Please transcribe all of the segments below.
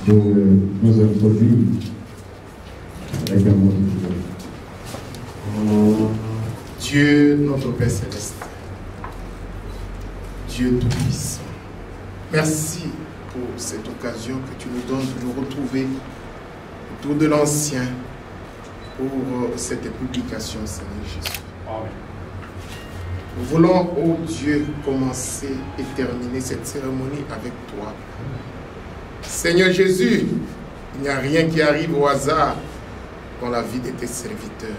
de nous introduire avec un mot de Dieu. Dieu, notre Père Céleste, Dieu Tout-Puissant, merci pour cette occasion que tu nous donnes de nous retrouver autour de l'Ancien pour cette publication, Seigneur Jésus. Amen. Nous voulons, ô Dieu, commencer et terminer cette cérémonie avec toi. Seigneur Jésus, il n'y a rien qui arrive au hasard dans la vie de tes serviteurs.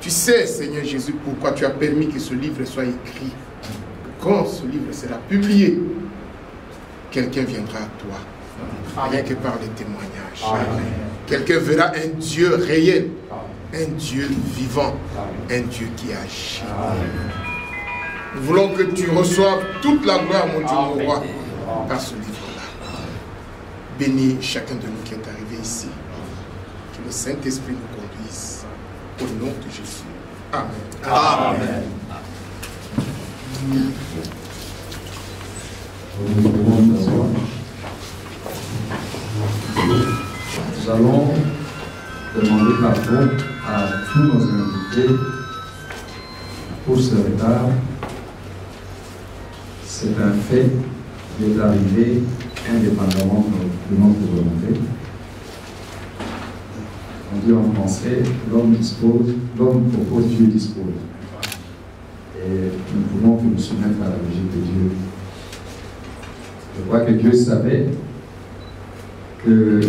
Tu sais, Seigneur Jésus, pourquoi tu as permis que ce livre soit écrit. Quand ce livre sera publié, quelqu'un viendra à toi, rien que par les témoignages. Quelqu'un verra un Dieu réel, un Dieu vivant, un Dieu qui agit. Nous voulons que tu reçoives toute la gloire, mon Dieu, mon roi, par ce livre-là. Bénis chacun de nous qui est arrivé ici. Que le Saint-Esprit nous conduise. Au nom de Jésus. Amen. Amen. Nous allons demander pardon à tous nos invités pour ce retard. C'est un fait qui est arrivé indépendamment de notre volonté. On dit en français, l'homme dispose, l'homme propose, Dieu dispose. Et nous pouvons que nous soumettre à la logique de Dieu. Je crois que Dieu savait que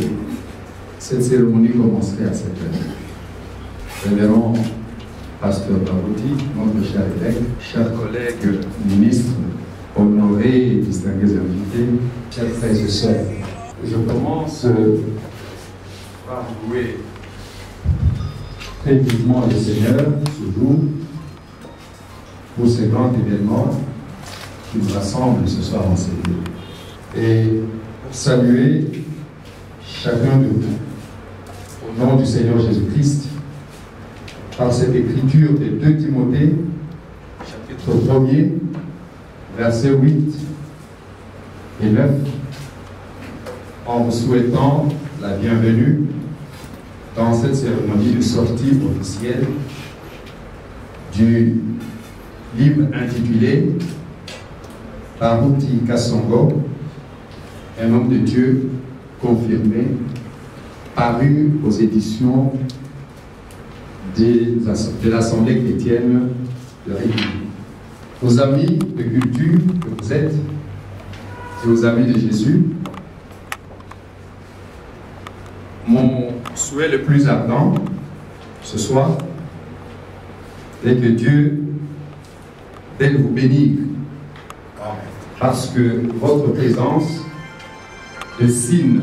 cette cérémonie commencerait à cette heure. Révérend Pasteur Babouti, notre cher évêque, chers collègues ministres, honorés et distingués invités, chers frères et sœurs, je commence par louer très vivement le Seigneur ce jour pour ce grand événement qui nous rassemble ce soir en ces lieux. Et pour saluer chacun de vous au nom du Seigneur Jésus-Christ par cette écriture de 2 Timothée, chapitre 1er, versets 8 et 9, en vous souhaitant la bienvenue dans cette cérémonie de sortie officielle du livre intitulé Baruti Kasongo, un homme de Dieu confirmé, paru aux éditions de l'Assemblée chrétienne de République. Aux amis de culture que vous êtes et aux amis de Jésus, mon souhait le plus ardent ce soir est que Dieu vienne vous bénir, parce que votre présence dessine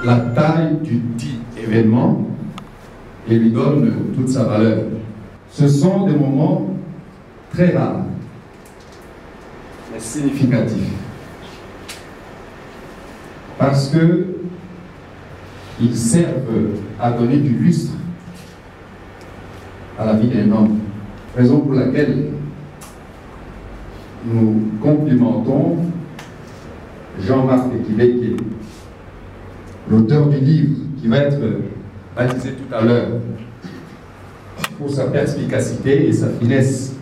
la taille du dit événement et lui donne toute sa valeur. Ce sont des moments très rares, mais significatifs, parce que ils servent à donner du lustre à la vie d'un homme. Raison pour laquelle nous complimentons Jean-Marc Kibeke, l'auteur du livre qui va être baptisé tout à l'heure, pour sa perspicacité et sa finesse.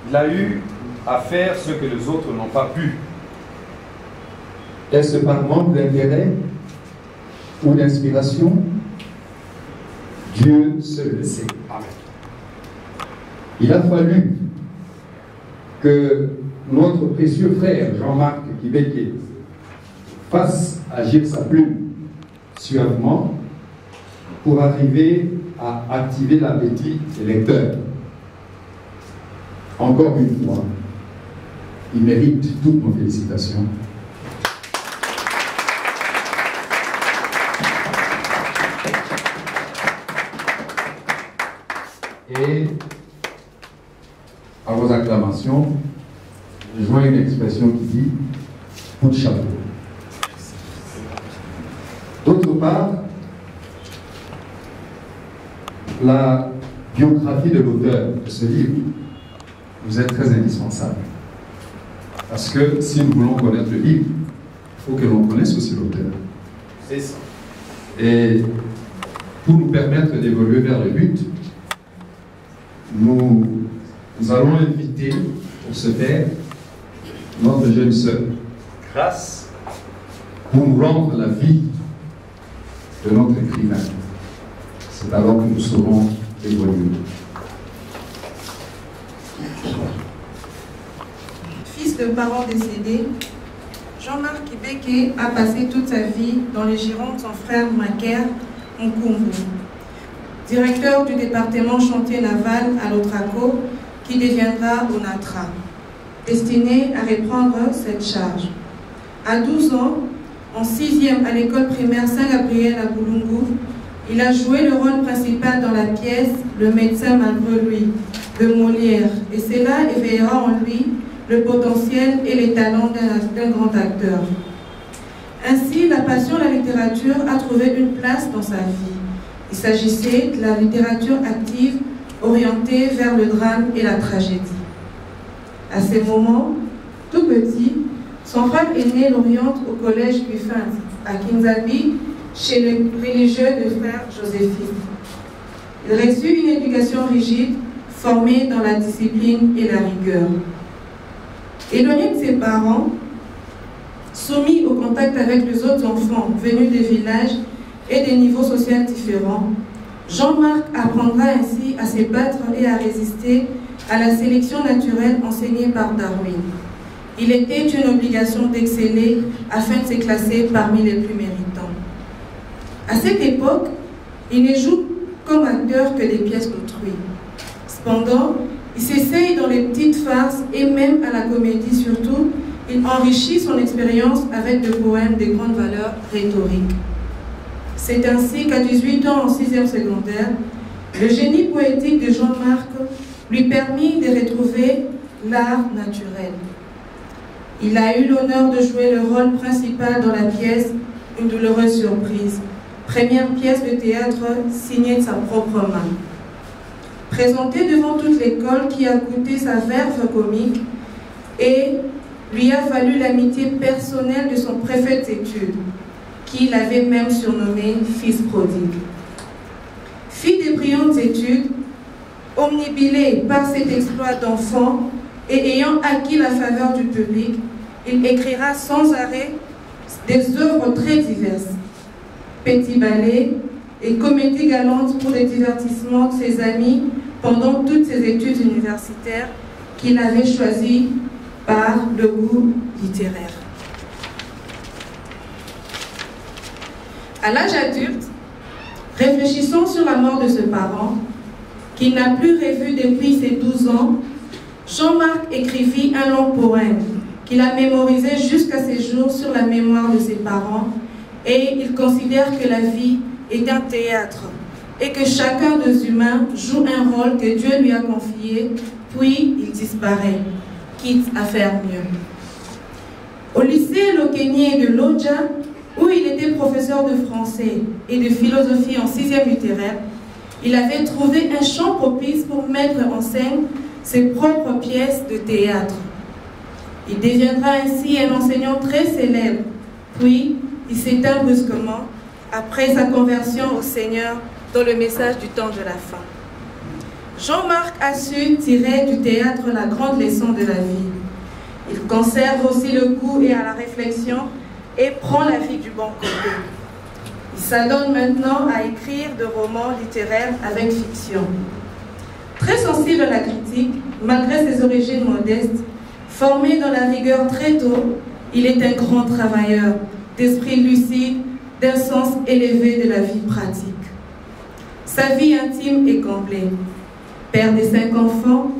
Il a eu à faire ce que les autres n'ont pas pu. Est-ce par manque d'intérêt ou d'inspiration? Dieu seul le sait. Amen. Il a fallu que notre précieux frère Jean-Marc Kibeke fasse agir sa plume suavement pour arriver à activer l'appétit des lecteurs. Encore une fois, il mérite toutes nos félicitations. Et à vos acclamations, je joins une expression qui dit « coup de chapeau ». D'autre part, la biographie de l'auteur de ce livre nous est très indispensable. Parce que si nous voulons connaître le livre, il faut que l'on connaisse aussi l'auteur. C'est ça. Et pour nous permettre d'évoluer vers le but, nous allons inviter pour ce faire notre jeune sœur. Grâce. Pour nous rendre la vie de notre écrivain. C'est alors que nous serons évolués. Fils de parents décédés, Jean-Marc Ibeke a passé toute sa vie dans les Girondes de son frère Macaire Nkumbu, directeur du département chantier naval à l'Otraco, qui deviendra ONATRA, destiné à reprendre cette charge. À 12 ans, en 6e à l'école primaire Saint-Gabriel à Boulungu, il a joué le rôle principal dans la pièce « Le médecin malgré lui » de Molière, et cela éveillera en lui le potentiel et les talents d'un grand acteur. Ainsi, la passion de la littérature a trouvé une place dans sa vie. Il s'agissait de la littérature active orientée vers le drame et la tragédie. À ces moments, tout petit, son frère aîné l'oriente au collège Buffins, à Kinzabi, chez le religieux de frère Joséphine. Il reçut une éducation rigide, formée dans la discipline et la rigueur. Éloigné de ses parents, soumis au contact avec les autres enfants venus des villages et des niveaux sociaux différents, Jean-Marc apprendra ainsi à se battre et à résister à la sélection naturelle enseignée par Darwin. Il était une obligation d'exceller afin de se classer parmi les plus méritants. À cette époque, il ne joue comme acteur que des pièces d'autrui. Cependant, il s'essaye dans les petites farces et même à la comédie surtout, il enrichit son expérience avec des poèmes de grande valeur rhétorique. C'est ainsi qu'à 18 ans en 6e secondaire, le génie poétique de Jean-Marc lui permit de retrouver l'art naturel. Il a eu l'honneur de jouer le rôle principal dans la pièce « Une douloureuse surprise », première pièce de théâtre signée de sa propre main. Présentée devant toute l'école qui a goûté sa verve comique et lui a valu l'amitié personnelle de son préfet d'études, qui l'avait même surnommé « fils prodigue ». Fille des brillantes études, omnibilé par cet exploit d'enfant et ayant acquis la faveur du public, il écrira sans arrêt des œuvres très diverses. Petit ballet et comédie galante pour les divertissements de ses amis pendant toutes ses études universitaires qu'il avait choisies par le goût littéraire. À l'âge adulte, réfléchissant sur la mort de ce parent, qu'il n'a plus revu depuis ses 12 ans, Jean-Marc écrivit un long poème qu'il a mémorisé jusqu'à ses jours sur la mémoire de ses parents, et il considère que la vie est un théâtre et que chacun des humains joue un rôle que Dieu lui a confié, puis il disparaît, quitte à faire mieux. Au lycée Lokenier de Lodja, où il était professeur de français et de philosophie en 6e littéraire, il avait trouvé un champ propice pour mettre en scène ses propres pièces de théâtre. Il deviendra ainsi un enseignant très célèbre, puis il s'éteint brusquement après sa conversion au Seigneur dans le message du temps de la fin. Jean-Marc a su tirer du théâtre la grande leçon de la vie. Il conserve aussi le goût et à la réflexion et prend la vie du bon côté. Il s'adonne maintenant à écrire des romans littéraires avec fiction. Très sensible à la critique, malgré ses origines modestes, formé dans la rigueur très tôt, il est un grand travailleur, d'esprit lucide, d'un sens élevé de la vie pratique. Sa vie intime est comblée. Père de 5 enfants,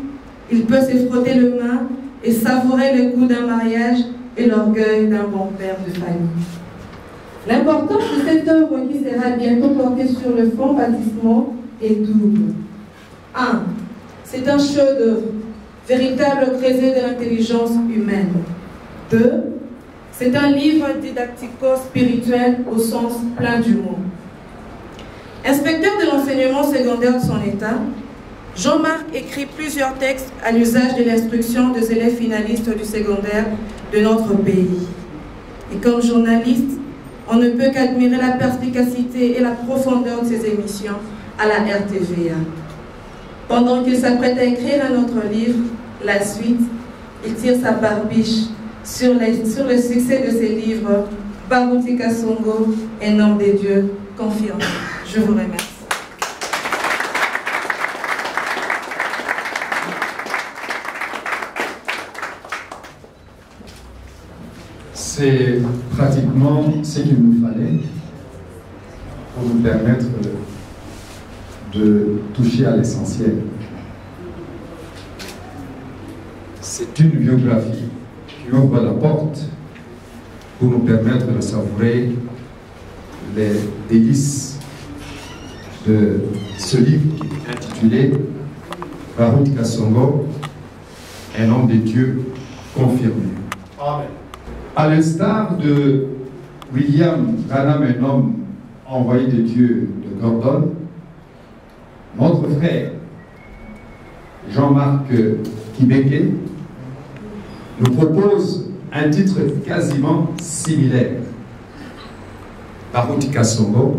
il peut se frotter les mains et savourer le goût d'un mariage et l'orgueil d'un bon père de famille. L'importance de cette œuvre qui sera bientôt portée sur le fond baptismaux est double. 1. C'est un chef-d'œuvre, véritable creuset de l'intelligence humaine. 2. C'est un livre didactico-spirituel au sens plein du mot. Inspecteur de l'enseignement secondaire de son état, Jean-Marc écrit plusieurs textes à l'usage de l'instruction des élèves finalistes du secondaire de notre pays. Et comme journaliste, on ne peut qu'admirer la perspicacité et la profondeur de ses émissions à la RTVA. Pendant qu'il s'apprête à écrire un autre livre, La Suite, il tire sa barbiche sur le succès de ses livres Baruti Kasongo, Un homme des dieux, confirmé. Je vous remercie. C'est pratiquement ce qu'il nous fallait pour nous permettre de toucher à l'essentiel. C'est une biographie qui ouvre la porte pour nous permettre de savourer les délices de ce livre qui est intitulé Baruti Kasongo, Un homme de Dieu confirmé. Amen. À l'instar de William Branham, un homme envoyé de Dieu de Gordon, notre frère Jean-Marc Kibeke nous propose un titre quasiment similaire. Baruti Kasongo,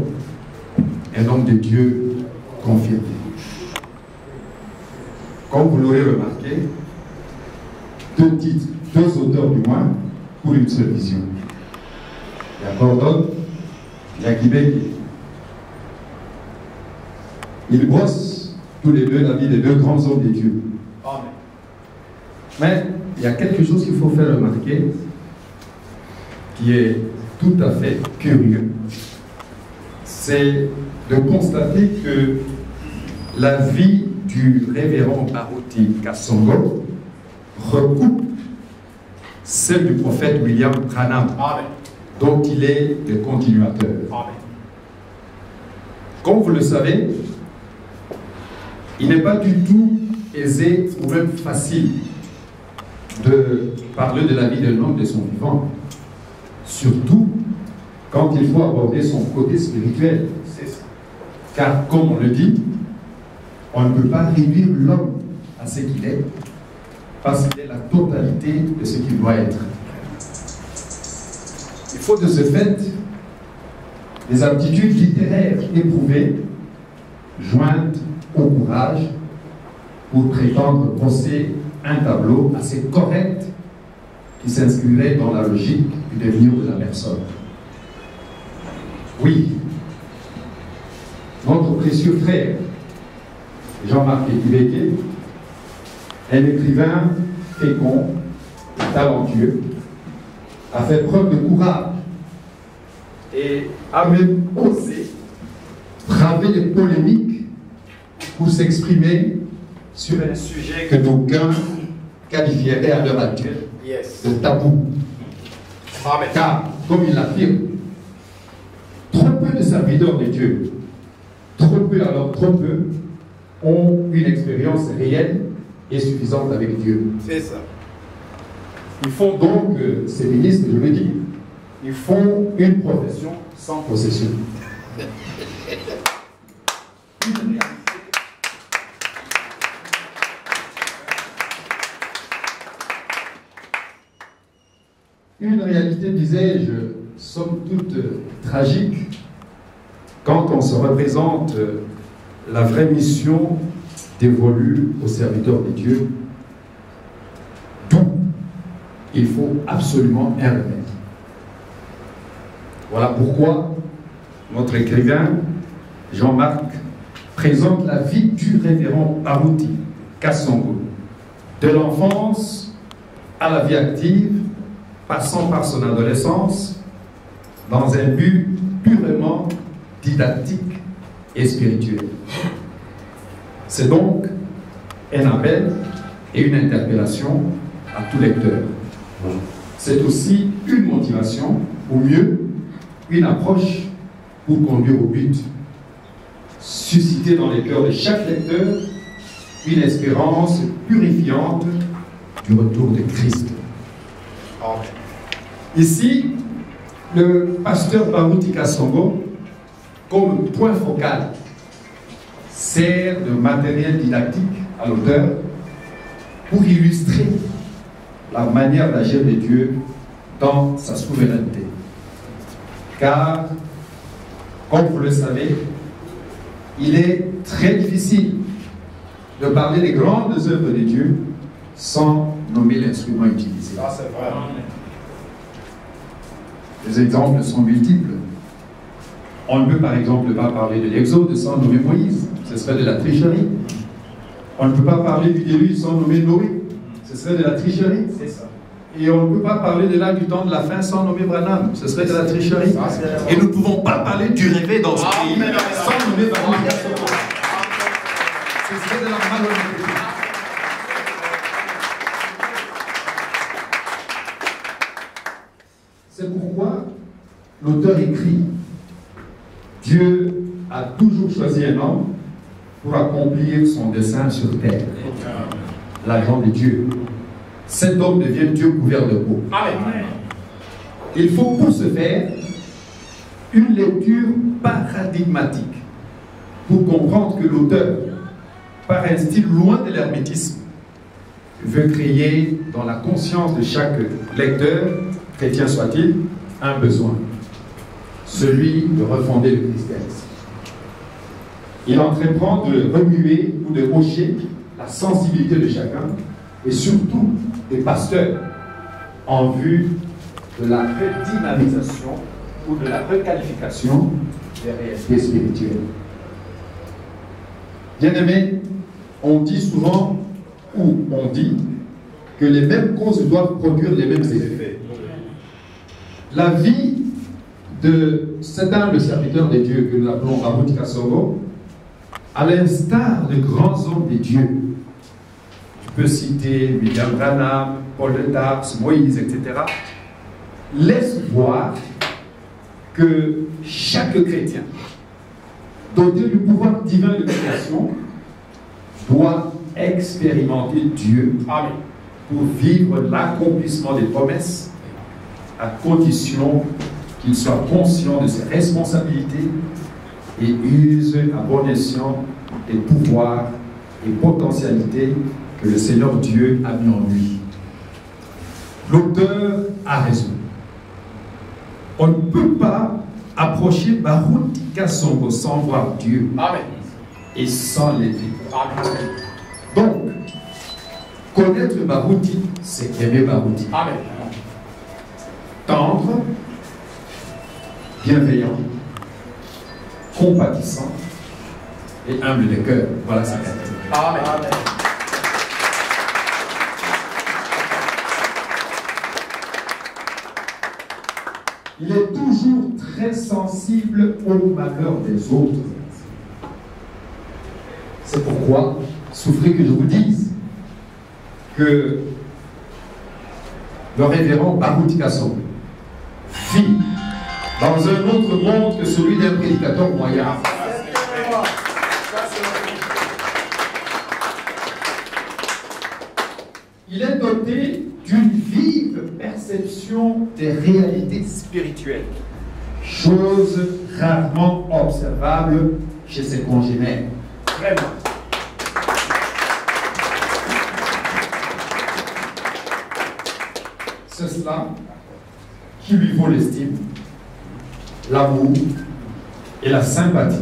un homme de Dieu confirmé. Comme vous l'aurez remarqué, deux titres, deux auteurs du moins, pour une seule vision. Il y a Gordon, il y a Kibeke. Ils brossent tous les deux la vie des deux grands hommes de Dieu. Amen. Mais il y a quelque chose qu'il faut faire remarquer qui est tout à fait curieux. C'est de constater que la vie du révérend Baruti Kasongo recoupe celle du prophète William Branham, Amen. dont il est le continuateur. Amen. Comme vous le savez, il n'est pas du tout aisé ou même facile de parler de la vie d'un homme de son vivant, surtout quand il faut aborder son côté spirituel. C'est ça. Car comme on le dit, on ne peut pas réduire l'homme à ce qu'il est, parce qu'il est la totalité de ce qu'il doit être. Il faut de ce fait des aptitudes littéraires éprouvées, jointes au courage, pour prétendre brosser un tableau assez correct qui s'inscrirait dans la logique du devenir de la personne. Oui, notre précieux frère, Jean-Marc Kibeke, un écrivain fécond et talentueux, a fait preuve de courage et a même osé braver des polémiques pour s'exprimer sur un sujet que d'aucuns qualifieraient à l'heure actuelle de tabou. Amen. Car, comme il l'affirme, trop peu de serviteurs de Dieu, trop peu ont une expérience réelle et suffisante avec Dieu. C'est ça. Ils font donc, ces ministres, je veux dire, ils font une profession sans possession. Une réalité, disais-je, somme toute tragique, quand on se représente la vraie mission dévolue aux serviteurs de Dieu, d'où il faut absolument un remède. Voilà pourquoi notre écrivain Jean-Marc présente la vie du révérend Baruti Kasongo, de l'enfance à la vie active, passant par son adolescence, dans un but purement didactique et spirituel. C'est donc un appel et une interpellation à tout lecteur. C'est aussi une motivation, ou mieux, une approche pour conduire au but. Susciter dans les cœurs de chaque lecteur une espérance purifiante du retour de Christ. Amen. Ici, le pasteur Baruti Kasongo, comme point focal, sert de matériel didactique à l'auteur pour illustrer la manière d'agir de Dieu dans sa souveraineté. Car, comme vous le savez, il est très difficile de parler des grandes œuvres de Dieu sans nommer l'instrument utilisé. Ah, c'est vrai. Les exemples sont multiples. On ne peut par exemple pas parler de l'Exode sans nommer Moïse, ce serait de la tricherie. On ne peut pas parler du déluge sans nommer Noé, ce serait de la tricherie. C'est ça. Et on ne peut pas parler de là du temps de la fin sans nommer Branham, ce serait de la tricherie. Et nous ne pouvons pas parler du réveil dans ce pays sans nommer Branham. Ce serait de la malhonnêteté. C'est pourquoi l'auteur écrit: Dieu a toujours choisi un homme pour accomplir son dessein sur terre. L'agent de Dieu. Cet homme devient Dieu couvert de peau. Amen. Il faut pour ce faire une lecture paradigmatique pour comprendre que l'auteur, par un style loin de l'hermétisme, veut créer dans la conscience de chaque lecteur, chrétien soit-il, un besoin, celui de refonder le christianisme. Il entreprend de remuer ou de hocher la sensibilité de chacun et surtout des pasteurs en vue de la redynamisation ou de la requalification des réalités spirituelles. Bien-aimés, on dit souvent, ou on dit, que les mêmes causes doivent produire les mêmes effets. La vie de cet humble serviteur de Dieu que nous appelons Baruch Kasongo, à l'instar de grands hommes de Dieu, tu peux citer William Branham, Paul de Tarse, Moïse, etc., laisse voir que chaque chrétien, doté du pouvoir divin de création, doit expérimenter Dieu. Amen. Pour vivre l'accomplissement des promesses, à condition qu'il soit conscient de ses responsabilités et use à bon escient des pouvoirs et potentialités que le Seigneur Dieu a mis en lui. L'auteur a raison. On ne peut pas approcher Baruch Kasongo sans voir Dieu. Amen. Et sans l'aimer. Donc, connaître Baruch, c'est aimer Baruch. Amen. Tendre, bienveillant, compatissant et humble de cœur. Voilà sa qualité. Amen. Amen. Il est toujours très sensible au malheur des autres. C'est pourquoi, souffrez que je vous dise que le révérend Baruch Kasongo vit dans un autre monde que celui d'un prédicateur moyen. Il est doté d'une vive perception des réalités spirituelles, chose rarement observable chez ses congénères. Vraiment. C'est cela qui lui vaut l'estime, l'amour et la sympathie,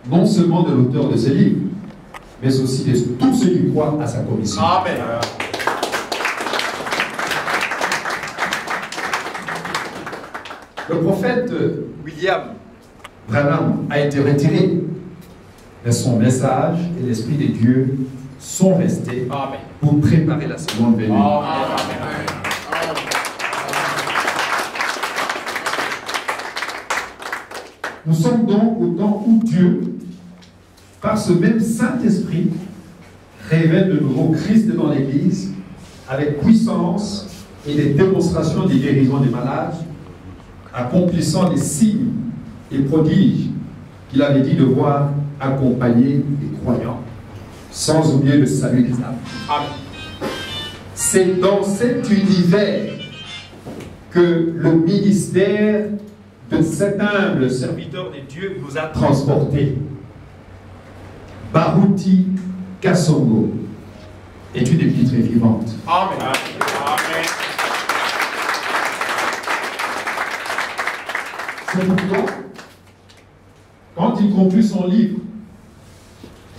non seulement de l'auteur de ce livre, mais aussi de tous ceux qui croient à sa commission. Amen. Le prophète William Branham a été retiré, mais son message et l'Esprit de Dieu sont restés. Amen. Pour préparer la seconde venue. Amen. Nous sommes donc au temps où Dieu, par ce même Saint-Esprit, révèle de nouveau Christ dans l'Église avec puissance et des démonstrations des guérisons des malades, accomplissant des signes et prodiges qu'il avait dit devoir accompagner les croyants, sans oublier le salut des âmes. Amen. C'est dans cet univers que le ministère de cet humble serviteur de Dieu nous a transportés. Baruti Kasongo est une épître vivante. Amen. C'est pourquoi, quand il conclut son livre,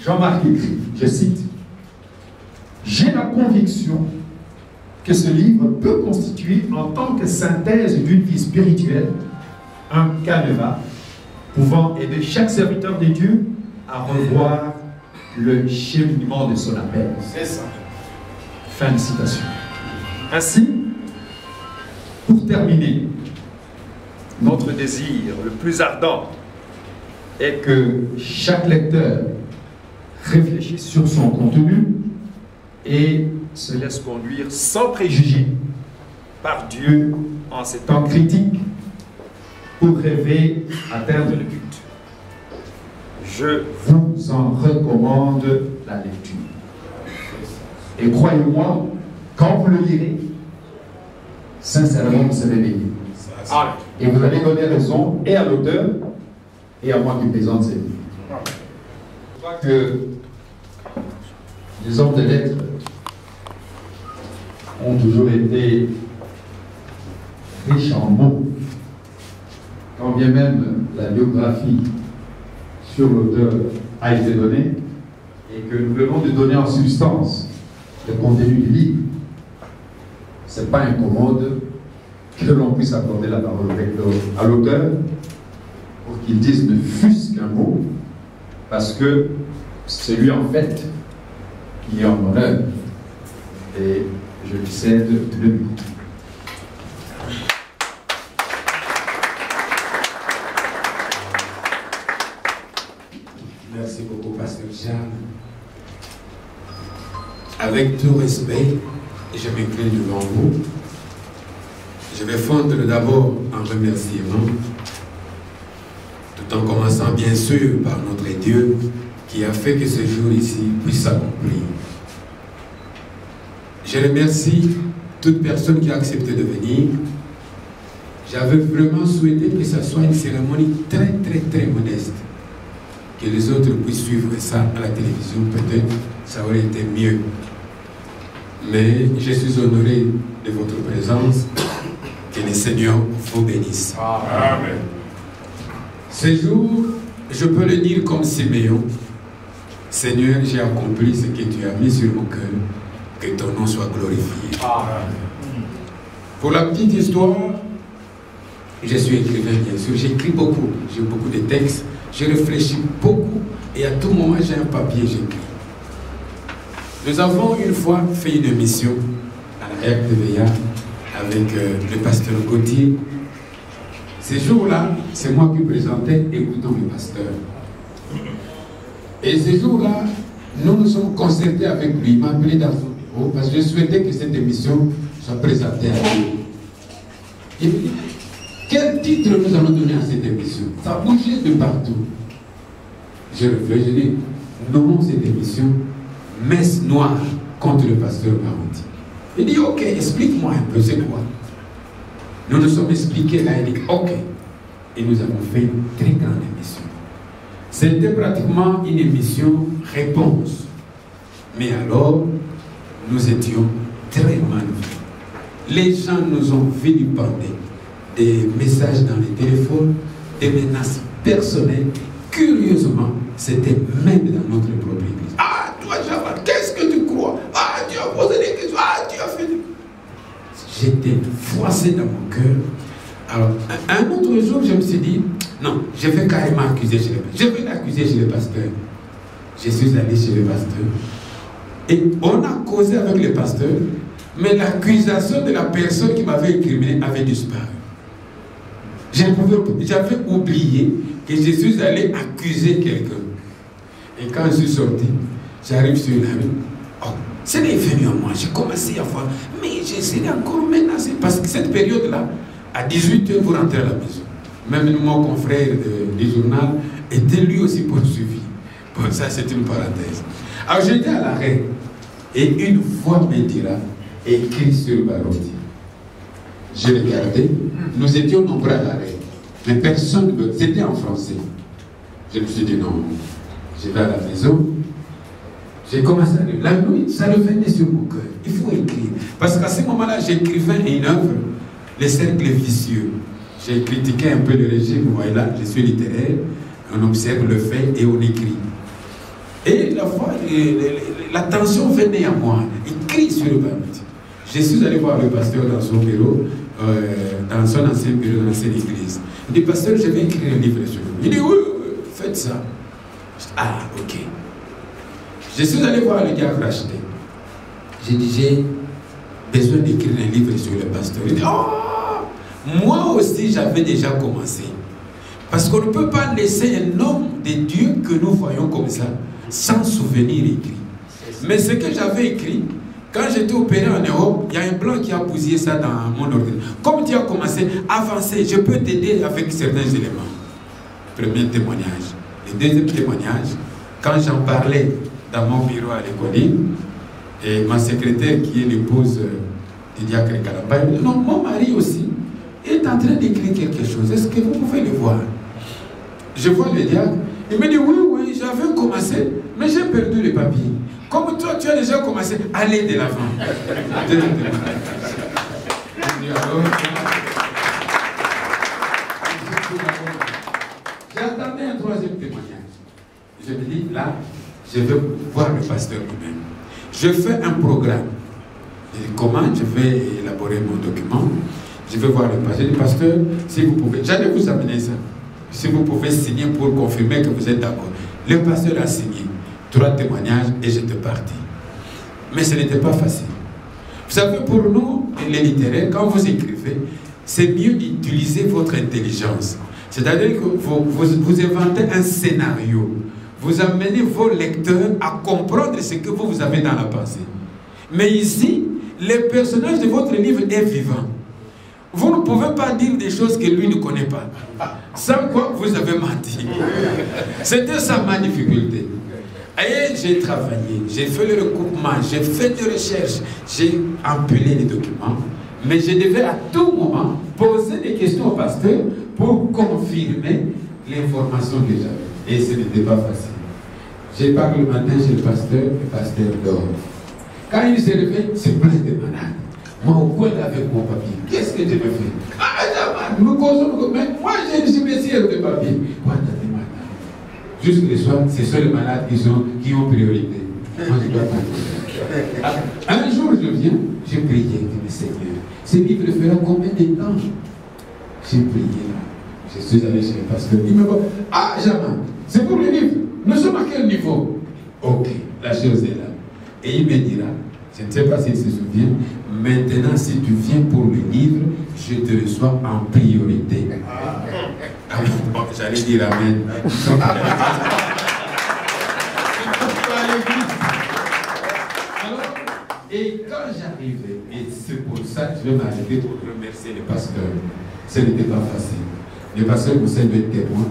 Jean-Marc écrit, je cite, « J'ai la conviction que ce livre peut constituer en tant que synthèse d'une vie spirituelle un canevas pouvant aider chaque serviteur de Dieu à revoir le cheminement de son appel. » C'est ça. Fin de citation. Ainsi, pour terminer, notre désir le plus ardent est que chaque lecteur réfléchisse sur son contenu et se laisse conduire sans préjugés par Dieu en ces temps critiques pour rêver atteindre le but. Je vous en recommande la lecture. Et croyez-moi, quand vous le lirez, sincèrement, vous serez béni. Et vous allez donner raison et à l'auteur et à moi qui présente ces livres. Je crois que les hommes de lettres ont toujours été riches en mots. Quand bien même la biographie sur l'auteur a été donnée et que nous venons de donner en substance le contenu du livre, ce n'est pas incommode que l'on puisse accorder la parole à l'auteur pour qu'il dise ne fût-ce qu'un mot, parce que c'est lui en fait qui est en honneur. Et je lui cède le micro. Merci beaucoup, Pasteur Jean. Avec tout respect, je m'incline devant vous. Je vais fondre d'abord en remerciement, tout en commençant bien sûr par notre Dieu qui a fait que ce jour ici puisse s'accomplir. Je remercie toute personne qui a accepté de venir. J'avais vraiment souhaité que ce soit une cérémonie très modeste. Que les autres puissent suivre ça à la télévision, peut-être ça aurait été mieux. Mais je suis honoré de votre présence. Que le Seigneur vous bénisse. Amen. Ce jour, je peux le dire comme Siméon. Seigneur, j'ai accompli ce que tu as mis sur mon cœur. Que ton nom soit glorifié. Amen. Pour la petite histoire, je suis écrivain bien sûr. J'écris beaucoup. J'ai beaucoup de textes. Je réfléchis beaucoup. Et à tout moment, j'ai un papier, j'écris. Nous avons une fois fait une émission à la RTVA avec le pasteur Gauthier. Ces jours-là, c'est moi qui présentais Écoutons le pasteur. Et ces jours-là, nous nous sommes concertés avec lui. Il m'a appelé dans son bureau parce que je souhaitais que cette émission soit présentée à lui. Il me dit, quel titre nous allons donner à cette émission? Ça bougeait de partout. Je réfléchis, je dis, nommons cette émission Messe noire contre le pasteur Baruti. Il dit, ok, explique-moi un peu, c'est quoi? Nous nous sommes expliqués là, il dit, ok. Et nous avons fait une très grande émission. C'était pratiquement une émission réponse. Mais alors, nous étions très mal vus. Les gens nous ont vilipendés. Des messages dans les téléphones, des menaces personnelles. Curieusement, c'était même dans notre propre église. Ah, toi, Jabal, qu'est-ce que tu crois? Ah, tu as posé des questions. Ah, tu as fait des... J'étais froissé dans mon cœur. Alors, un autre jour, je me suis dit, non, je vais carrément accuser chez le pasteur. Je vais l'accuser chez le pasteur. Je suis allé chez le pasteur. Et on a causé avec le pasteur, mais l'accusation de la personne qui m'avait incriminé avait disparu. J'avais oublié que je suis allé accuser quelqu'un. Et quand je suis sorti, j'arrive sur la rue. Oh, c'est venu à moi. J'ai commencé à voir. Mais j'essaie encore menacé. Parce que cette période-là, à 18h, vous rentrez à la maison. Même mon confrère du journal était lui aussi poursuivi. Bon, ça, c'est une parenthèse. Alors, j'étais à l'arrêt. Et une voix me dira, écrit sur Baruti. Je regardais, nous étions nombreux à l'arrêt, mais personne ne veut. C'était en français. Je me suis dit non, Je vais à la maison, j'ai commencé à lire. La nuit, ça revenait sur mon cœur. Il faut écrire. Parce qu'à ce moment-là, j'écrivais une œuvre, Les cercles vicieux. J'ai critiqué un peu le régime. Vous voyez là, je suis littéraire. On observe le fait et on écrit. Et la fois, la tension venait à moi. Il crie sur le banc. Je suis allé voir le pasteur dans son bureau, dans son ancien bureau, dans l'ancienne église. Il dit, pasteur, je vais écrire un livre sur vous. Il dit, oui, faites ça. Je dis, ah, ok. Je suis allé voir le gars racheté. J'ai dit, j'ai besoin d'écrire un livre sur le pasteur. Il dit, oh, moi aussi j'avais déjà commencé. Parce qu'on ne peut pas laisser un homme de Dieu que nous voyons comme ça, sans souvenir écrit. Mais ce que j'avais écrit, quand j'étais opéré en Europe, il y a un blanc qui a bousillé ça dans mon organisme. Comme tu as commencé, avancer, je peux t'aider avec certains éléments. Premier témoignage. Le deuxième témoignage, quand j'en parlais dans mon bureau à l'école, et ma secrétaire qui est l'épouse du diacre Kalamba, elle dit, non, mon mari aussi est en train d'écrire quelque chose. Est-ce que vous pouvez le voir? Je vois le diacre. Il me dit, oui, j'avais commencé, mais j'ai perdu les papiers. Comme toi, tu as déjà commencé, allez de l'avant. J'attendais un troisième témoignage. Je me dis, là, je vais voir le pasteur lui-même. Je fais un programme. Et comment je vais élaborer mon document? Je vais voir le pasteur. Je dis, pasteur, si vous pouvez, j'allais vous amener ça. Si vous pouvez signer pour confirmer que vous êtes d'accord. Le pasteur a signé 3 témoignages et j'étais parti. Mais ce n'était pas facile. Vous savez, pour nous, les littéraires, quand vous écrivez, c'est mieux d'utiliser votre intelligence. C'est-à-dire que vous inventez un scénario. Vous amenez vos lecteurs à comprendre ce que vous avez dans la pensée. Mais ici, le personnage de votre livre est vivant. Vous ne pouvez pas dire des choses que lui ne connaît pas. Sans quoi vous avez menti. C'était ça ma difficulté. Et j'ai travaillé, j'ai fait le recoupement, j'ai fait des recherches, j'ai empilé les documents. Mais je devais à tout moment poser des questions au pasteur pour confirmer l'information que j'avais. Et ce n'était pas facile. Je parle le matin chez le pasteur dort. Quand il se réveille, c'est plein de malades. Moi, au coin avec mon papier, qu'est-ce que je vais faire? Ah, nous causons, mais moi, je suis messieurs de papier. Quoi, t'as des malades? Jusque le soir, c'est seuls les malades qui ont priorité. Moi, je dois pas. Un jour, je viens, j'ai prié, je dis, Seigneur, ce livre fera combien de temps? J'ai prié là. Je suis allé chez le pasteur. Il me dit, ah, Jaman, c'est pour le livre. Nous sommes à quel niveau? Ok, la chose est là. Et il me dira, je ne sais pas s'il se souvient, maintenant, si tu viens pour le livre, je te reçois en priorité. Bon, j'allais dire amen. Alors, et quand j'arrivais, et c'est pour ça que je vais m'arrêter pour remercier le pasteur, ce n'était pas facile. Le pasteur vous savez être témoin.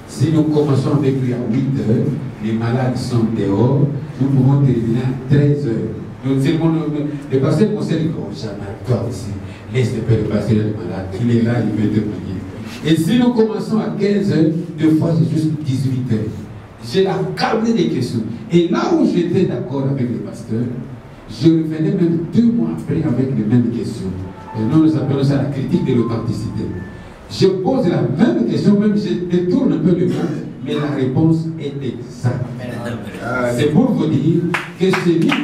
Si nous commençons avec lui à 8 heures, les malades sont dehors, nous pouvons terminer à 13 heures. Le pasteur conseille dit, oh, Jamal, toi aussi, laisse le père passer le malade, il est là, il veut témoigner. Et si nous commençons à 15 heures, deux fois c'est juste 18 heures. J'ai la câble des questions. Et là où j'étais d'accord avec le pasteur, je revenais même 2 mois après avec les mêmes questions. Et nous appelons ça la critique de l'authenticité. Je pose la même question, même je détourne un peu le monde, mais la réponse est exacte. C'est pour vous dire que ce livre,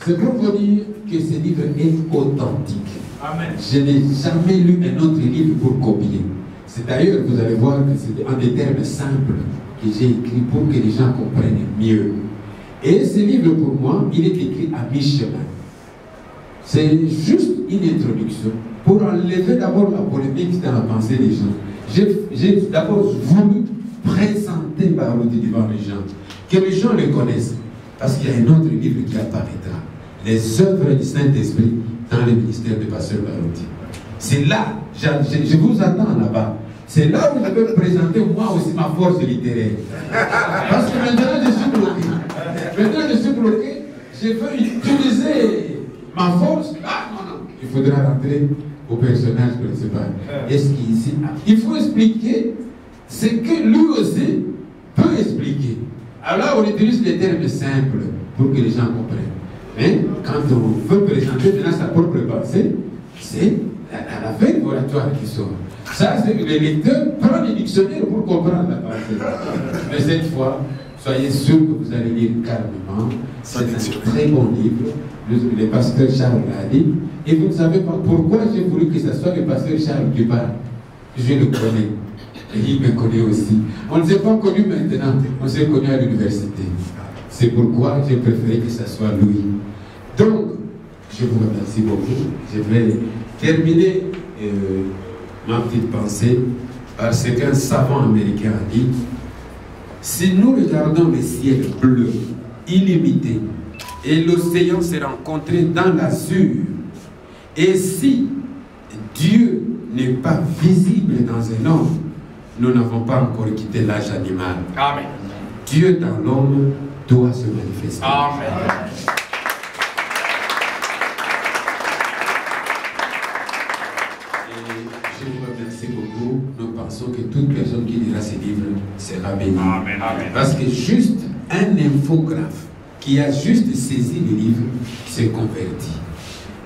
c'est pour vous dire que ce livre est authentique. Amen. Je n'ai jamais lu un autre livre pour copier. C'est d'ailleurs, vous allez voir que c'est en des termes simples que j'ai écrit pour que les gens comprennent mieux. Et ce livre, pour moi, il est écrit à mi-chemin. C'est juste une introduction pour enlever d'abord la polémique dans la pensée des gens. J'ai d'abord voulu présenter Baroudi devant les gens, que les gens le connaissent, parce qu'il y a un autre livre qui apparaîtra, les œuvres du Saint-Esprit dans le ministère de Pasteur Baroudi. C'est là, je vous attends là-bas. C'est là où je vais présenter moi aussi ma force littéraire. Parce que maintenant je suis bloqué. Maintenant je suis bloqué, je veux utiliser ma force. Ah non, non, il faudra rentrer au personnage principal. Est-ce qu'ici, il faut expliquer ce que lui aussi peut expliquer. Alors on utilise les termes simples pour que les gens comprennent. Mais quand on veut présenter maintenant sa propre pensée, c'est à la fin de l'oratoire qui sort. Ça, c'est que les lecteurs prennent les dictionnaires pour comprendre la pensée. Mais cette fois, soyez sûr que vous allez lire calmement. C'est un très bon livre. Le pasteur Charles l'a dit. Et vous ne savez pas pourquoi j'ai voulu que ce soit le pasteur Charles qui parle. Je le connais. Et il me connaît aussi. On ne s'est pas connu maintenant. On s'est connu à l'université. C'est pourquoi j'ai préféré que ce soit lui. Donc, je vous remercie beaucoup. Je vais terminer ma petite pensée par ce qu'un savant américain a dit. Si nous regardons le ciel bleu, illimité, et l'océan se rencontrer dans l'azur, et si Dieu n'est pas visible dans un homme, nous n'avons pas encore quitté l'âge animal. Amen. Dieu dans l'homme doit se manifester. Amen. Je vous remercie beaucoup. Nous pensons que toute personne qui lira ces livres sera bénie. Amen, amen. Parce que juste un infographe qui a juste saisi le livre s'est converti.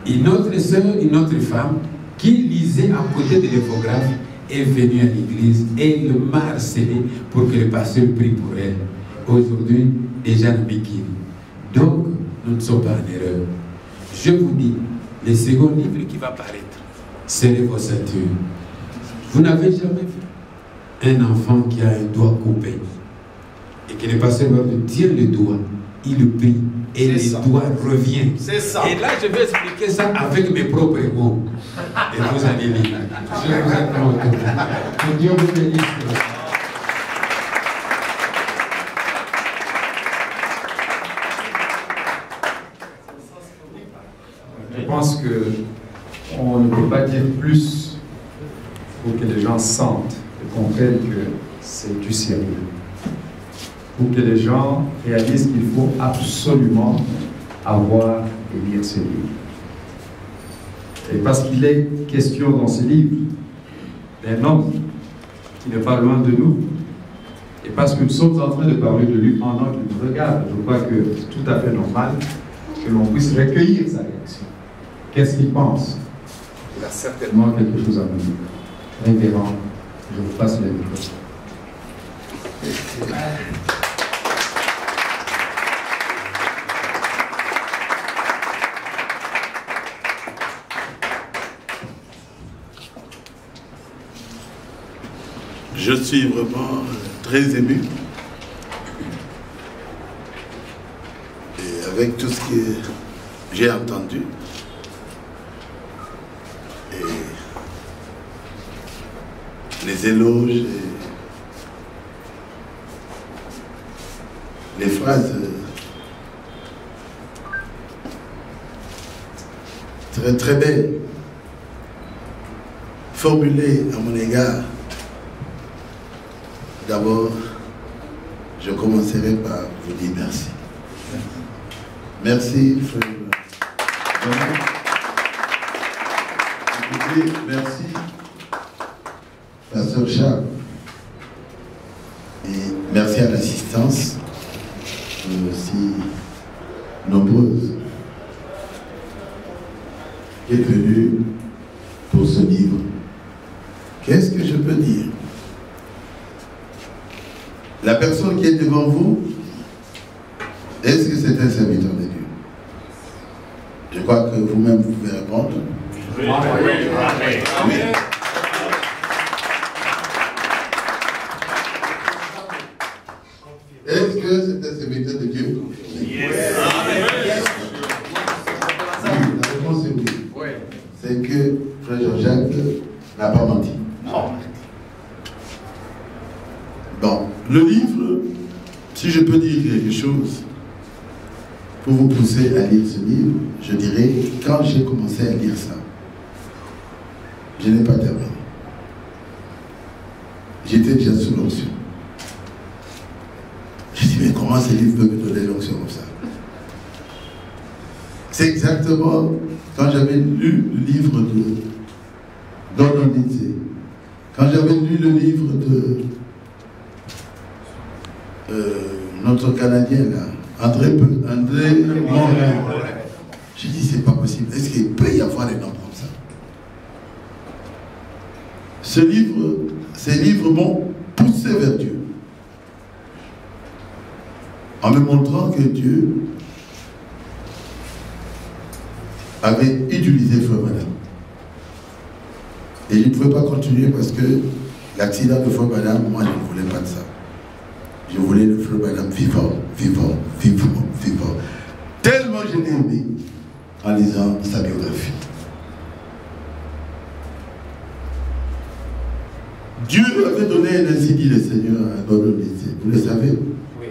Une autre sœur, une autre femme qui lisait à côté de l'infographe est venue à l'église et le m'a harcelé pour que le pasteur prie pour elle. Aujourd'hui, déjà le bikini. Donc, nous ne sommes pas en erreur. Je vous dis, le second livre qui va paraître, serrez vos ceintures. Vous n'avez jamais vu un enfant qui a un doigt coupé et que le pasteur va lui tire le doigt, il le prie et le doigt revient. C'est ça. Et là, je vais expliquer ça avec mes propres mots. Et vous allez lire. Je vous attends. Que Dieu vous bénisse. Je pense qu'on ne peut pas dire plus pour que les gens sentent et comprennent que c'est du sérieux. Pour que les gens réalisent qu'il faut absolument avoir et lire ce livre. Et parce qu'il est question dans ce livre d'un homme qui n'est pas loin de nous, et parce que nous sommes en train de parler de lui en tant qu'il nous regarde, je crois que c'est tout à fait normal que l'on puisse recueillir sa réaction. Qu'est-ce qu'il pense? Il a certainement quelque chose à nous dire. Révérend, je vous passe le micro. Je suis vraiment très ému. Et avec tout ce que j'ai entendu, et les éloges, et les phrases très très belles formulées à mon égard. D'abord, je commencerai par vous dire merci. Merci, frère. Écoutez, merci, pasteur Charles. Et merci à l'assistance, aussi nombreuse, qui est venue pour ce livre. Qu'est-ce que je peux dire? La personne qui est devant vous, est-ce que c'est un serviteur de Dieu? Je crois que vous-même vous pouvez répondre. Oui. Oui. Est-ce que c'est un serviteur de Dieu? Yes. Oui, la réponse est oui. C'est que frère Jean-Jacques n'a pas menti. Non. Bon, le livre, si je peux dire quelque chose pour vous pousser à lire ce livre, je dirais, quand j'ai commencé à lire ça, je n'ai pas terminé. J'étais déjà sous l'onction. J'ai dit, mais comment ce livre peut me donner l'onction comme ça? C'est exactement quand j'avais lu le livre Gordon Lindsay. Quand j'avais lu le livre de notre Canadien, là, André Morin, j'ai dit, c'est pas possible. Est-ce qu'il peut y avoir des noms comme ça? Ces livres m'ont poussé vers Dieu, en me montrant que Dieu avait utilisé Frère Madame. Et je ne pouvais pas continuer parce que l'accident de Frère Madame, moi je ne voulais pas de ça. Je voulais le Frère Madame vivant, vivant, vivant, vivant. Tellement je l'ai aimé en lisant sa biographie. Dieu avait donné un ainsi dit le Seigneur à Gordon Lindsay. Vous le savez? Oui.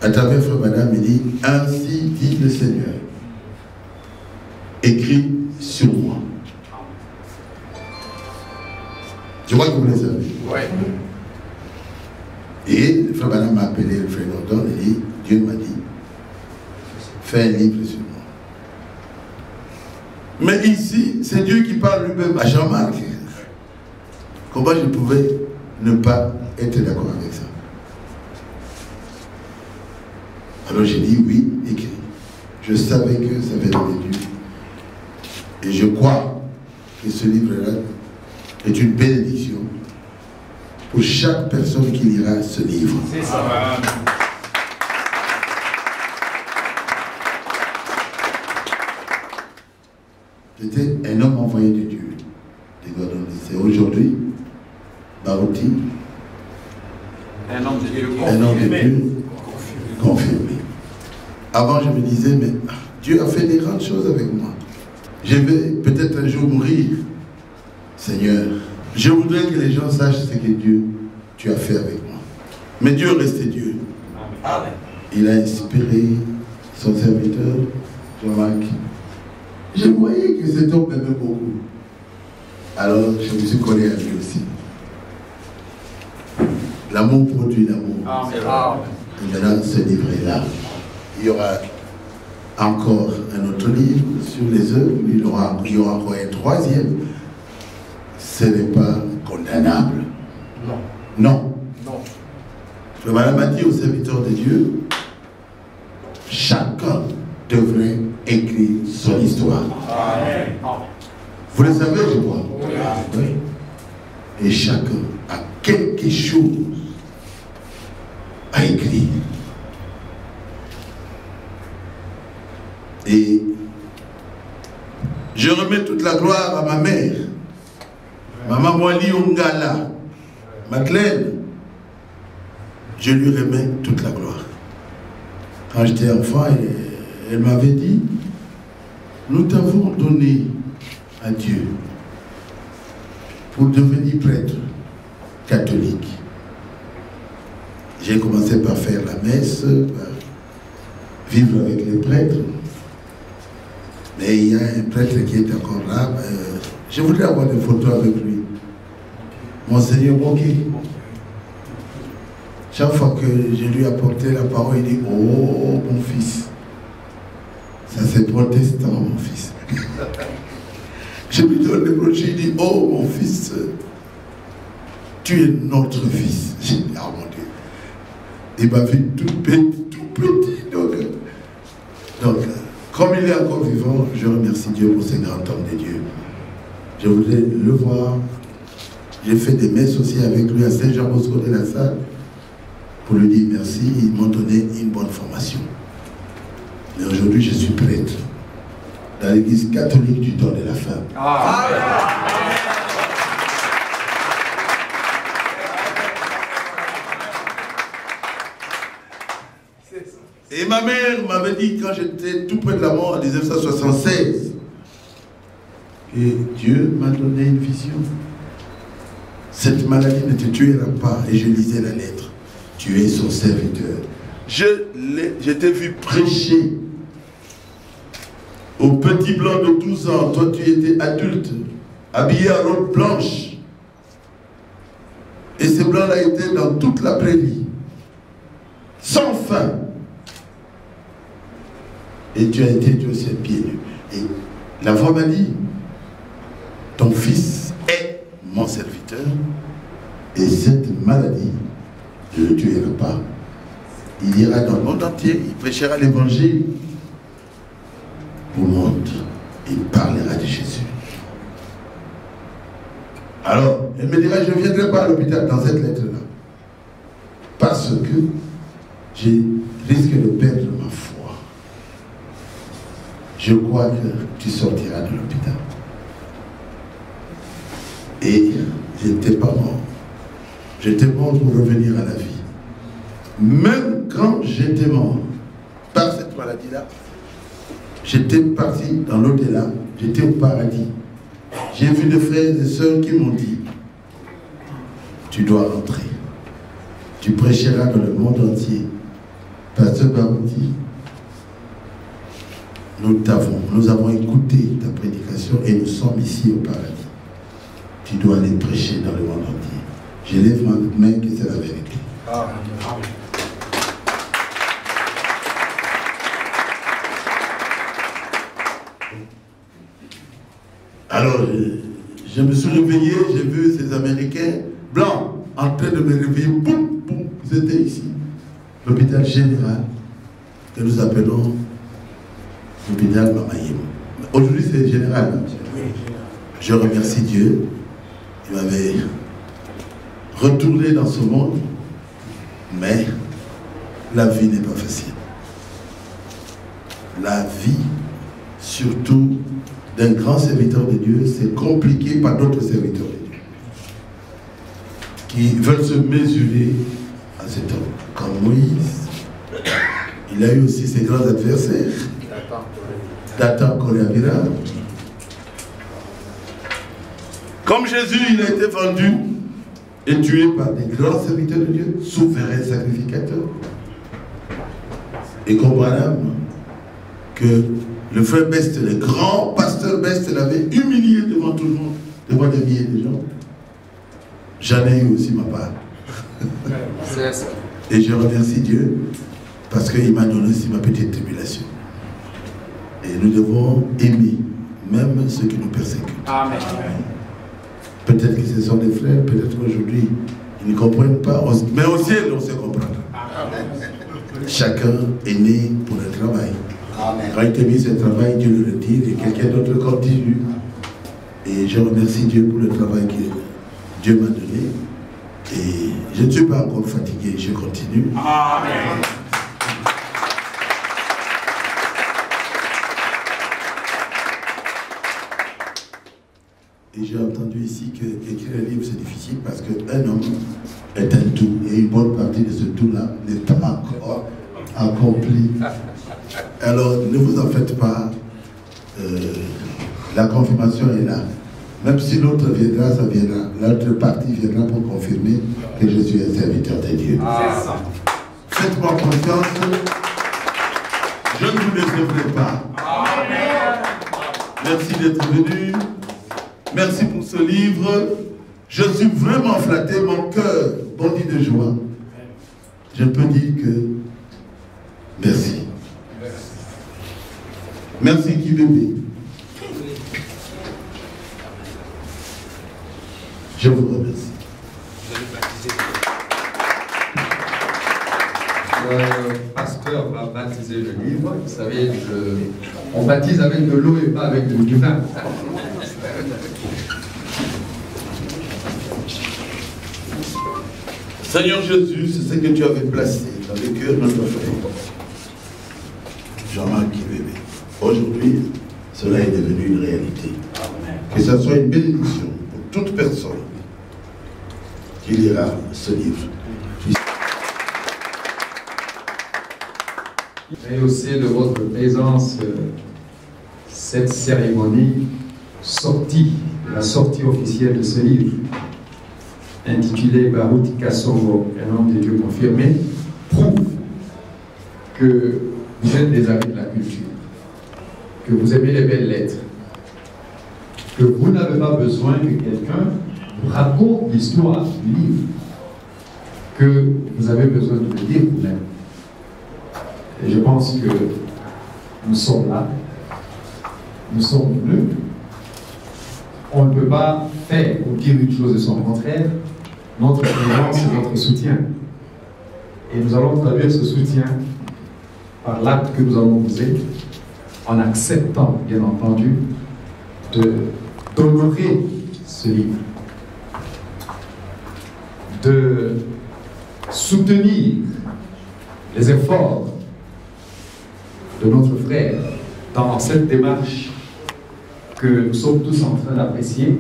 À travers Frère Madame, il dit ainsi dit le Seigneur. Écrit sur moi. Je crois que vous le savez. Ouais. Et le Frère Madame m'a appelé, le Frère Gordon, et dit, Dieu m'a dit, fais un livre sur moi. Mais ici, c'est Dieu qui parle lui-même à Jean-Marc. Comment je pouvais ne pas être d'accord avec ça? Alors j'ai dit oui, écrit. Je savais que ça venait de Dieu. Et je crois que ce livre-là est une bénédiction pour chaque personne qui lira ce livre. C'est ça. C'était un homme envoyé de Dieu, de Gordon Lindsay. Aujourd'hui, Barouti, Un homme de Dieu un homme de Dieu confirmé. Avant, je me disais, mais Dieu a fait des grandes choses avec moi. Je vais peut-être un jour mourir. Seigneur, je voudrais que les gens sachent ce que Dieu, tu as fait avec moi. Mais Dieu restait Dieu. Amen. Il a inspiré son serviteur, Jean-Marc. Je voyais que cet homme m'aimait beaucoup. Alors, je me suis collé à lui aussi. L'amour produit l'amour. Amen. Et maintenant, ce livre est là. Il y aura encore un autre livre sur les œuvres. Il y aura encore un troisième. Ce n'est pas condamnable. Non. Non. Non. Le Madame a dit aux serviteurs de Dieu, chacun devrait écrire son histoire. Amen. Vous le savez, je crois. Oui. Et chacun a quelque chose à écrire. Et je remets toute la gloire à ma mère, Maman Mwali Ongala, Madeleine. Je lui remets toute la gloire. Quand j'étais enfant, elle m'avait dit, nous t'avons donné à Dieu pour devenir prêtre catholique. J'ai commencé par faire la messe, par vivre avec les prêtres. Mais il y a un prêtre qui est encore là. Je voudrais avoir des photos avec lui. Monseigneur Moké. Chaque fois que je lui apportais la parole, il dit, oh mon fils. Ça c'est protestant, mon fils. Je lui donne le brochet, il dit, oh mon fils, tu es notre fils. J'ai dit, ah mon Dieu. Il m'a vu tout petit. Donc, comme il est encore vivant, je remercie Dieu pour ces grands hommes de Dieu. Je voudrais le voir. J'ai fait des messes aussi avec lui à Saint-Jean-Bosco de la Salle pour lui dire merci. Ils m'ont donné une bonne formation. Mais aujourd'hui, je suis prêtre dans l'église catholique du don de la femme. Et ma mère m'avait dit quand j'étais tout près de la mort en 1976 que Dieu m'a donné une vision. Cette maladie ne te tuera pas. Et je lisais la lettre. Tu es son serviteur. Je t'ai vu prêcher au petit blanc de 12 ans. Toi, tu étais adulte, habillé en robe blanche. Et ce blanc-là était dans toute la prairie. Sans fin. Et tu as été Dieu aussi pieds nus. Et la voix m'a dit, ton fils est mon serviteur, et cette maladie ne le tuera pas. Il ira dans le monde entier, il prêchera l'évangile au monde, il parlera de Jésus. Alors, elle me dira, je ne viendrai pas à l'hôpital dans cette lettre-là, parce que je risque de perdre ma foi. Je crois que tu sortiras de l'hôpital. Et je n'étais pas mort. J'étais mort pour revenir à la vie. Même quand j'étais mort par cette maladie-là, j'étais parti dans l'au-delà, j'étais au paradis. J'ai vu des frères et sœurs qui m'ont dit, tu dois rentrer. Tu prêcheras dans le monde entier. Pasteur Barouti, nous avons écouté ta prédication et nous sommes ici au paradis. Tu dois aller prêcher dans le monde entier. Je lève ma main que c'est la vérité. Amen. Alors, je me suis réveillé, j'ai vu ces Américains blancs en train de me réveiller. Boum, boum, ils étaient ici. L'hôpital général, que nous appelons l'hôpital Mamayim. Aujourd'hui, c'est général. Je remercie Dieu. Il m'avait retourné dans ce monde, mais la vie n'est pas facile. La vie, surtout d'un grand serviteur de Dieu, c'est compliqué par d'autres serviteurs de Dieu qui veulent se mesurer à cet homme. Comme Moïse, il a eu aussi ses grands adversaires. Dathan Koléavira. Comme Jésus, il a été vendu et tué par des grands serviteurs de Dieu, souverains sacrificateurs. Et comme Branham, que le frère Best, le grand pasteur Best, l'avait humilié devant tout le monde, devant des milliers de gens. J'en ai eu aussi ma part. C'est ça. Et je remercie Dieu parce qu'il m'a donné aussi ma petite tribulation. Et nous devons aimer même ceux qui nous persécutent. Amen. Peut-être que ce sont des frères, peut-être qu'aujourd'hui ils ne comprennent pas, mais au ciel on se comprendra. Amen. Chacun est né pour le travail. Amen. Quand il te met ce travail, Dieu le retire et quelqu'un d'autre continue. Et je remercie Dieu pour le travail que Dieu m'a donné. Et je ne suis pas encore fatigué, je continue. Amen. Et j'ai entendu ici qu'écrire un livre c'est difficile parce qu'un homme est un tout. Et une bonne partie de ce tout-là n'est pas encore accompli. Alors ne vous en faites pas. La confirmation est là. Même si l'autre viendra, ça viendra. L'autre partie viendra pour confirmer que je suis un serviteur de Dieu. Faites-moi confiance. Je ne vous décevrai pas. Amen. Merci d'être venu. Merci pour ce livre. Je suis vraiment flatté. Mon cœur bondit de joie. Je peux dire que merci. Merci Kibébé. Je vous remercie. Le pasteur va baptiser le livre. Vous savez, on baptise avec de l'eau et pas avec du vin. Seigneur Jésus, c'est ce que tu avais placé dans le cœur de notre frère Jean-Marc Kibébé. Aujourd'hui, cela est devenu une réalité. Que ce soit une bénédiction pour toute personne qui lira ce livre. Et aussi de votre présence, cette cérémonie la sortie officielle de ce livre, intitulé Barouti Kassongo, un homme de Dieu confirmé, prouve que vous êtes des amis de la culture, que vous aimez les belles lettres, que vous n'avez pas besoin que quelqu'un vous raconte l'histoire du livre, que vous avez besoin de le lire vous-même. Et je pense que nous sommes là, nous sommes venus on ne peut pas faire ou dire une chose de son contraire. Notre présence, c'est notre soutien. Et nous allons traduire ce soutien par l'acte que nous allons poser, en acceptant, bien entendu, d'honorer ce livre, de soutenir les efforts de notre frère dans cette démarche que nous sommes tous en train d'apprécier.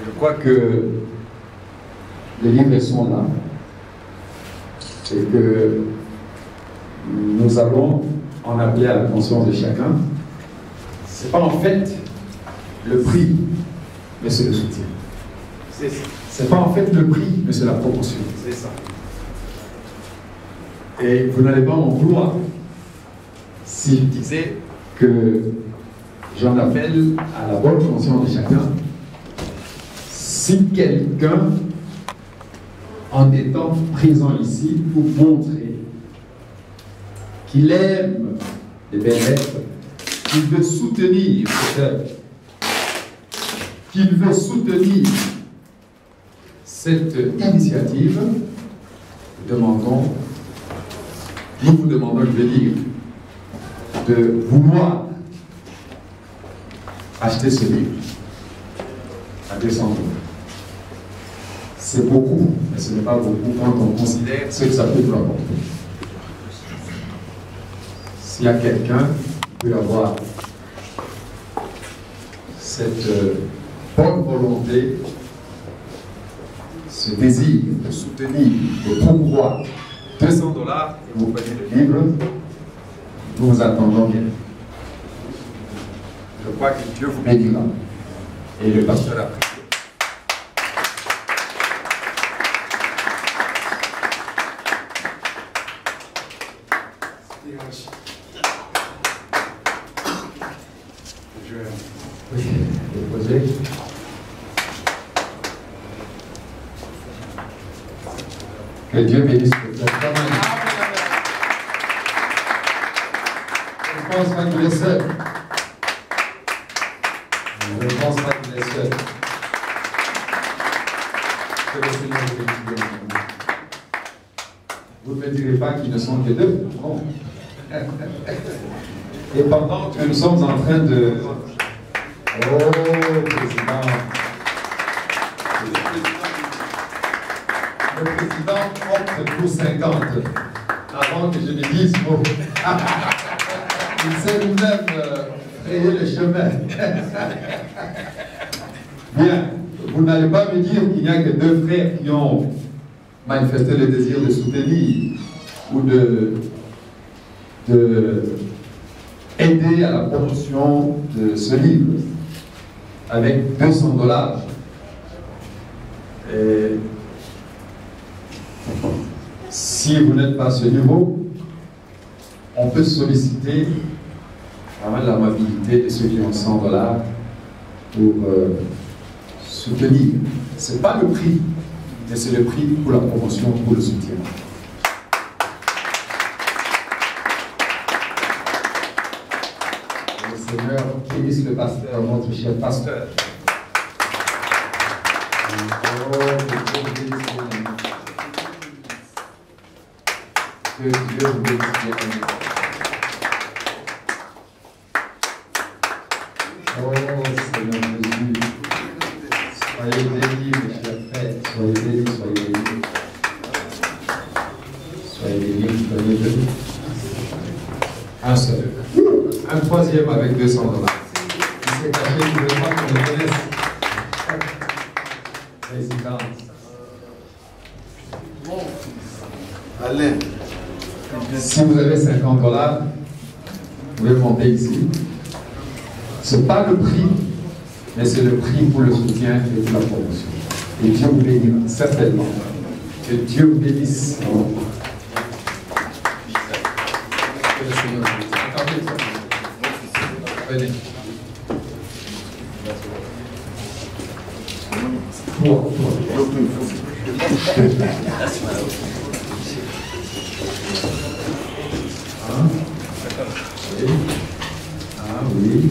Je crois que les livres sont là et que nous allons en appeler à la conscience de chacun. Ce n'est pas en fait le prix, mais c'est le soutien. Ce n'est pas en fait le prix, mais c'est la promotion. C'est ça. Et vous n'allez pas m'en vouloir si je disais que j'en appelle à la bonne conscience de chacun. Si quelqu'un, en étant présent ici, pour montrer qu'il aime les belles lettres, qu'il veut soutenir cette œuvre, qu'il veut soutenir cette initiative, nous vous demandons, je veux dire, de vouloir acheter ce livre à 200 €. C'est beaucoup, mais ce n'est pas beaucoup quand on considère ce que ça peut nous apporter. S'il y a quelqu'un qui peut avoir cette bonne volonté, ce désir de soutenir, de promouvoir 200 $, et vous prenez le livre, nous vous attendons bien. Je crois que Dieu vous bénira. Et le pasteur a prié. Oui, déposez. Que Dieu bénisse le travail. Je ne pense pas qu'il est seul. Je ne pense pas qu'il est seul. Que le Seigneur vous bénisse. Vous ne me direz pas qu'ils ne sont que deux. Non. Et pendant que nous sommes en train de... Oh, président. Le président opte pour 50. Avant que je ne dise mot. Il sait lui-même frayer le chemin. Bien, vous n'allez pas me dire qu'il n'y a que deux frères qui ont manifesté le désir de soutenir ou de aider à la promotion de ce livre avec 200 $. Et si vous n'êtes pas à ce niveau, on peut solliciter vraiment l'amabilité de ceux qui ont 100 $ pour soutenir. Ce n'est pas le prix, mais c'est le prix pour la promotion, pour le soutien. Le Seigneur bénisse le pasteur, notre cher pasteur. Oh, que Dieu vous bénisse bien. Oh Seigneur Jésus, soyez bénis, mes chers frères, soyez bénis, soyez bénis. Soyez bénis, soyez bénis. Un seul. Un troisième avec 200 $. Il s'est caché, je ne veux pas qu'on le connaisse. Président. Alain. Si vous avez 50 $, vous pouvez monter ici. Ce n'est pas le prix, mais c'est le prix pour le soutien et pour la promotion. Et Dieu vous bénira, certainement. Que Dieu vous bénisse. Que le Seigneur vous bénisse. Attendez, venez. Toi. Oui.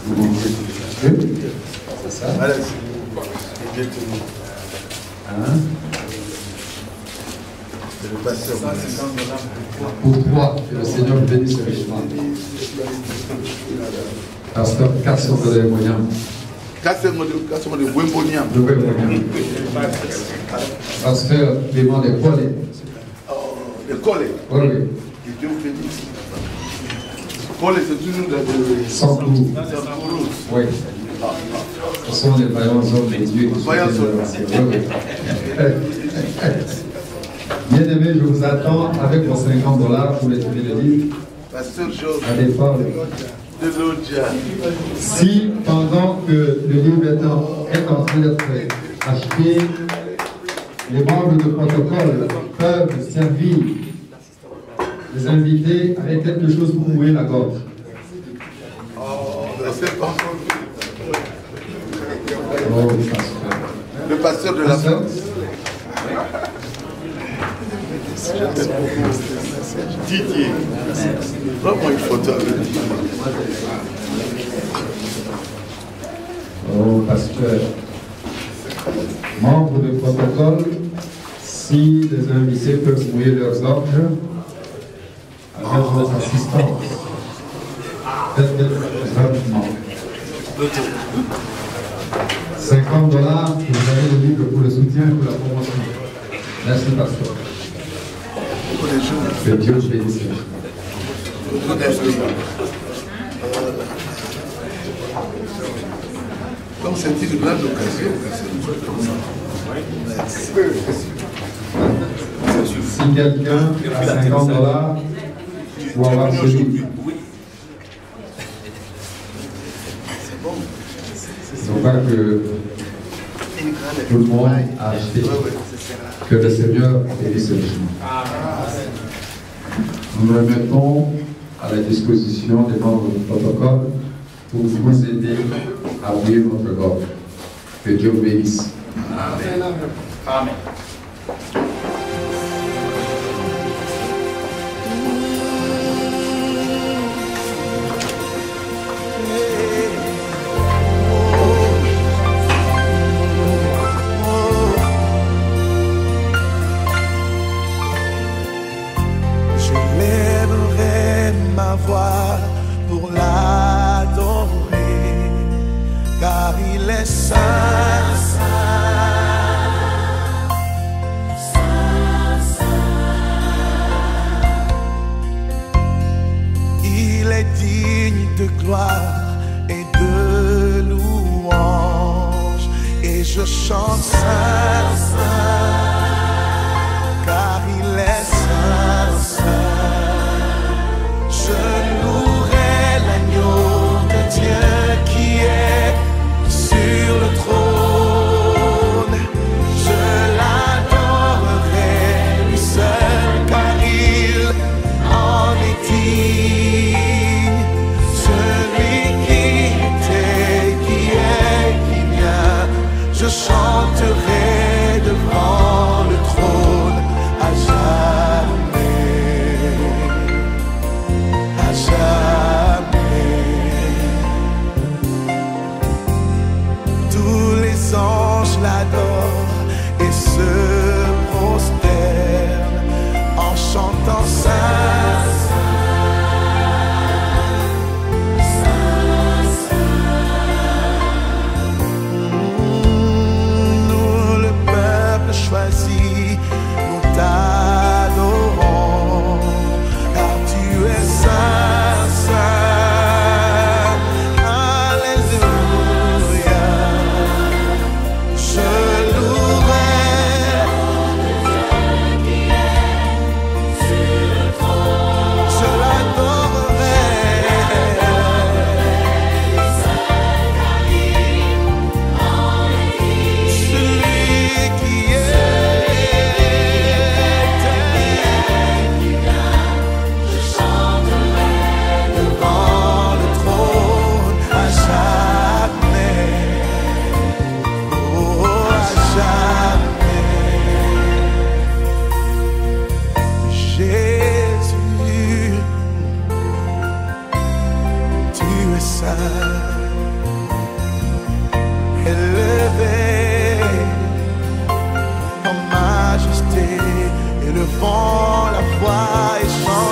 Vous manquez de trucs. C'est ça. Voilà. Hein? C'est le pasteur. Pour 3, que le Seigneur bénisse richement. Pasteur Kasson de Moyam. Kasson de Wemboniam. De Wemboniam. Pasteur Clément de Collet. De Collet. Oui, oui. Que Dieu vous bénisse. Collet, c'est toujours de Sankou. Oui. Ce sont les vaillants hommes de Dieu. Vaillants hommes. Bien-aimés, je vous attends avec vos $50 pour étudier le livre. Pasteur Georges. À départ. De l'Odja. Si pendant que le livre est en train d'être acheté, les membres du protocole peuvent servir les invités avec quelque chose pour mouiller la gorge. Oh, c'est pas Oh, le pasteur de la France. Didier. Prends-moi une photo avec lui. Oh, pasteur. Membre du protocole, si les invités peuvent mouiller leurs gorges, avec votre assistance, faites-le rapidement. $50, vous avez le livre pour le soutien et pour la promotion. Merci, pasteur. Que Dieu vous bénisse. Donc c'est une grande occasion. Si quelqu'un a $50 pour avoir ce livre, il ne faut pas que tout le monde a acheté. Que le Seigneur bénisse le chemin. Nous nous remettons à la disposition des membres du protocole pour vous aider à ouvrir votre gorge. Que Dieu vous bénisse. Amen. Amen. Pour l'adorer, car il est saint, il est digne de gloire et de louange, et je chante saint, car il est saint, Je louerai l'agneau de Dieu qui est sur le trône. Je l'adorerai lui seul car il en est digne. Celui qui était, qui est, qui vient, je chanterai devant le trône à jamais. Tous les anges l'adorent et se prosternent en chantant saint, saint, saint. Nous, le peuple choisi, nous t'adorons, car tu es saint, saint. Alléluia. Je louerai élevons la voix et chantons.